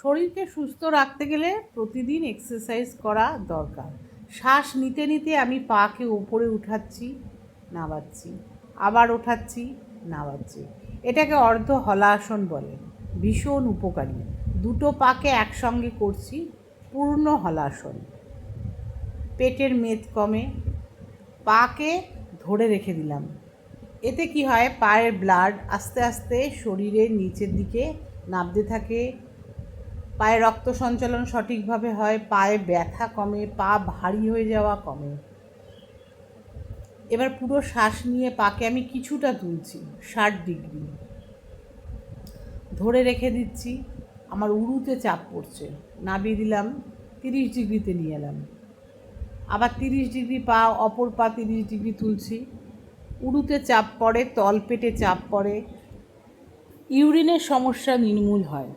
শরীরকে সুস্থ রাখতে গেলে প্রতিদিন এক্সারসাইজ করা দরকার। শ্বাস নিতে নিতে আমি পাকে ওপরে উঠাচ্ছি, নামাচ্ছি, আবার ওঠাচ্ছি, নামাচ্ছি। এটাকে অর্ধ হলাসন বলে। ভীষণ উপকারী। দুটো পাকে একসঙ্গে করছি, পূর্ণ হলাসন। পেটের মেদ কমে। পাকে ধরে রেখে দিলাম। এতে কি হয়, পায়ের ব্লাড আস্তে আস্তে শরীরের নিচের দিকে নামতে থাকে, পায়ে রক্ত সঞ্চালন সঠিকভাবে হয়, পায়ে ব্যথা কমে, পা ভারী হয়ে যাওয়া কমে। এবার পুরো শ্বাস নিয়ে পাকে আমি কিছুটা তুলছি, 60 ডিগ্রি ধরে রেখে দিচ্ছি। আমার উরুতে চাপ পড়ছে, নামিয়ে দিলাম, 30 ডিগ্রিতে নিয়ে এলাম। আবার 30 ডিগ্রি পা, অপর পা 30 ডিগ্রি তুলছি। উরুতে চাপ পড়ে, তলপেটে চাপ পড়ে, ইউরিনের সমস্যা নির্মূল হয়।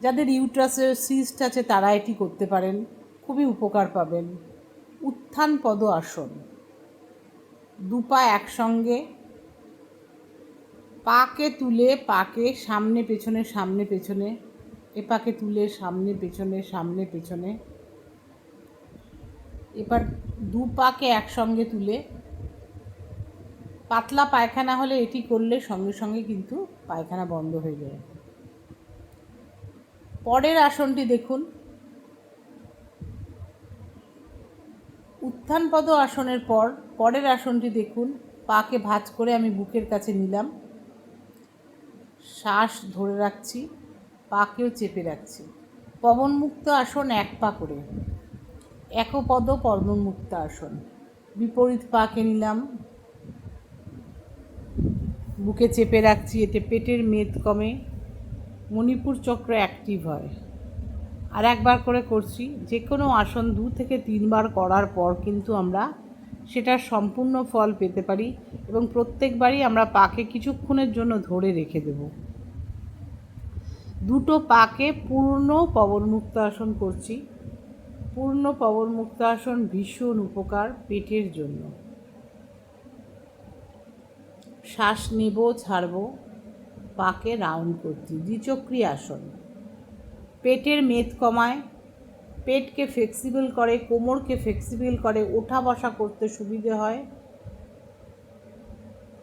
যাদের ইউট্রাসের সিস্ট আছে তারা এটি করতে পারেন, খুবই উপকার পাবেন। উত্থান পদ আসন। দুপা একসঙ্গে, পাকে তুলে পাকে সামনে পেছনে সামনে পেছনে, এ পাকে তুলে সামনে পেছনে সামনে পেছনে। এবার দু পাকে একসঙ্গে তুলে, পাতলা পায়খানা হলে এটি করলে সঙ্গে সঙ্গে কিন্তু পায়খানা বন্ধ হয়ে যায়। পরের আসনটি দেখুন। উত্থান পদ আসনের পর পরের আসনটি দেখুন। পাকে ভাঁজ করে আমি বুকের কাছে নিলাম, শ্বাস ধরে রাখছি, পাকেও চেপে রাখছি। পবনমুক্ত আসন এক পা করে, একপদ পবনমুক্ত আসন। বিপরীত পাকে নিলাম, বুকে চেপে রাখছি। এতে পেটের মেদ কমে, মণিপুর চক্র অ্যাক্টিভ হয়। আর একবার করে করছি। যে কোনো আসন 2 থেকে 3 বার করার পর কিন্তু আমরা সেটার সম্পূর্ণ ফল পেতে পারি, এবং প্রত্যেকবারই আমরা পাকে কিছুক্ষণের জন্য ধরে রেখে দেব। দুটো পাকে পূর্ণ পবনমুক্ত আসন করছি। পূর্ণ পবনমুক্ত আসন ভীষণ উপকার পেটের জন্য। শ্বাস নেব, ছাড়ব, পাকে রাউন্ড করছি। দ্বিচক্রী আসন পেটের মেদ কমায়, পেটকে ফ্লেক্সিবল করে, কোমরকে ফ্লেক্সিবল করে, ওঠা বসা করতে সুবিধে হয়,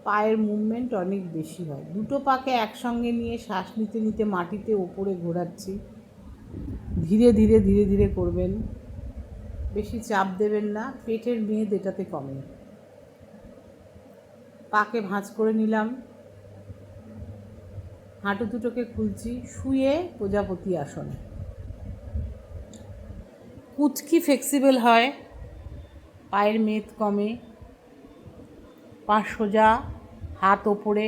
পায়ের মুভমেন্ট অনেক বেশি হয়। দুটো পাকে একসঙ্গে নিয়ে শ্বাস নিতে নিতে মাটিতে ওপরে ঘোরাচ্ছি। ধীরে ধীরে ধীরে ধীরে করবেন, বেশি চাপ দেবেন না, পেটের মেদ এটাতে কমে। পাকে ভাঁজ করে নিলাম, হাঁটু দুটোকে খুলছি, শুয়ে প্রজাপতি আসন। কুচকি ফ্লেক্সিবল হয়, পায়ের মেদ কমে, পা সোজা, হাত ওপরে,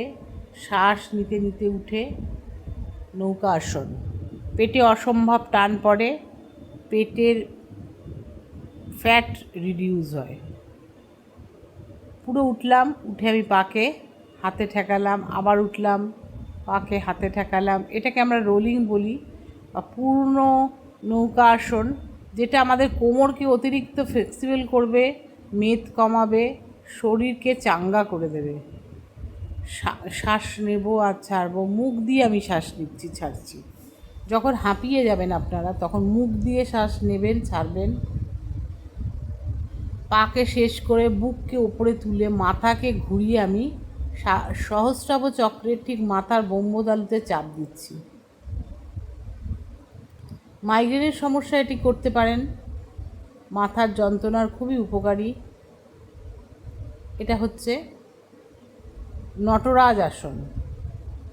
শ্বাস নিতে নিতে উঠে নৌকা আসন। পেটে অসম্ভব টান পড়ে, পেটের ফ্যাট রিডিউস হয়। পুরো উঠলাম, উঠে আমি পাকে হাতে ঠেকালাম, আবার উঠলাম, পাকে হাতে ঠেকালাম। এটাকে আমরা রোলিং বলি বা পূর্ণ নৌকা আসন, যেটা আমাদের কোমরকে অতিরিক্ত ফ্লেক্সিবল করবে, মেদ কমাবে, শরীরকে চাঙ্গা করে দেবে। শ্বাস নেব আর ছাড়বো, মুখ দিয়ে আমি শ্বাস নিচ্ছি, ছাড়ছি। যখন হাঁপিয়ে যাবেন আপনারা তখন মুখ দিয়ে শ্বাস নেবেন, ছাড়বেন। পাকে শেষ করে বুককে উপরে তুলে মাথাকে ঘুরিয়ে আমি সহস্রাব চক্রের ঠিক মাথার ব্রহ্মতালুতে চাপ দিচ্ছি। মাইগ্রেনের সমস্যা এটি করতে পারেন, মাথার যন্ত্রণার খুবই উপকারী। এটা হচ্ছে নটরাজ আসন।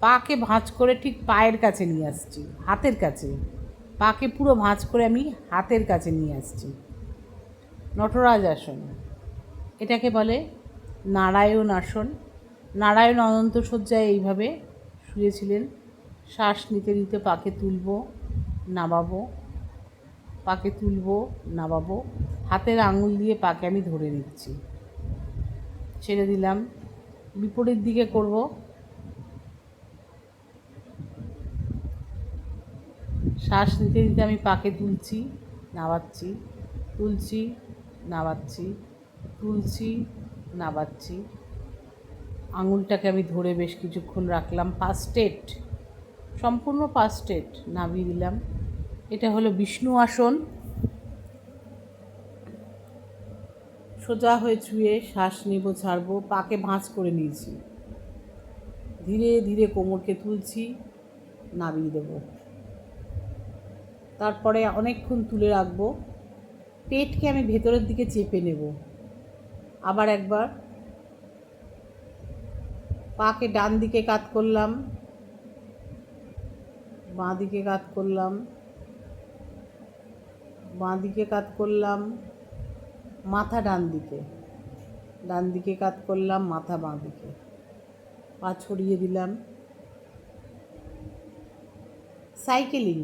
পাকে ভাঁজ করে ঠিক পায়ের কাছে নিয়ে আসছি, হাতের কাছে। পাকে পুরো ভাঁজ করে আমি হাতের কাছে নিয়ে আসছি। নটরাজ আসন, এটাকে বলে নারায়ণ আসন। নারায়ণ অনন্ত শয্যায় এইভাবে শুয়েছিলেন। শ্বাস নিতে নিতে পাকে তুলব, নামাবো, পাকে তুলব, নামাবো। হাতের আঙুল দিয়ে পাকে আমি ধরে নিচ্ছি, ছেড়ে দিলাম। বিপরীত দিকে করব। শ্বাস নিতে নিতে আমি পাকে তুলছি, নামাচ্ছি, তুলছি, নামাচ্ছি, তুলছি, নামাচ্ছি। আঙুলটাকে আমি ধরে বেশ কিছুক্ষণ রাখলাম। 5 স্টেট, সম্পূর্ণ 5 স্টেট নামিয়ে দিলাম। এটা হলো বিষ্ণু আসন। সোজা হয়ে ছুঁয়ে শ্বাস নেব, ছাড়বো, পাকে ভাঁজ করে নিয়েছি। ধীরে ধীরে কোমরকে তুলছি, নামিয়ে দেব। তারপরে অনেকক্ষণ তুলে রাখবো। পেটকে আমি ভেতরের দিকে চেপে নেব। আবার একবার পাকে ডান দিকে কাত করলাম, বাঁ দিকে কাত করলাম, বাঁ দিকে কাত করলাম, মাথা ডান দিকে, ডান দিকে কাত করলাম, মাথা বাঁ দিকে, পা ছড়িয়ে দিলাম। সাইকেলিং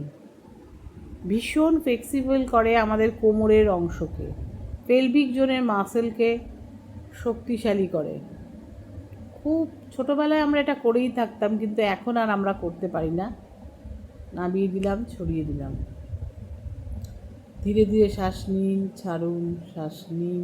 ভীষণ ফ্লেক্সিবল করে আমাদের কোমরের অংশকে, পেলভিক জোনের মাসেলকে শক্তিশালী করে। খুব ছোটোবেলায় আমরা এটা করেই থাকতাম, কিন্তু এখন আর আমরা করতে পারি না। নামিয়ে দিলাম, ছড়িয়ে দিলাম। ধীরে ধীরে শ্বাস নিন, ছাড়ুন, শ্বাস নিন।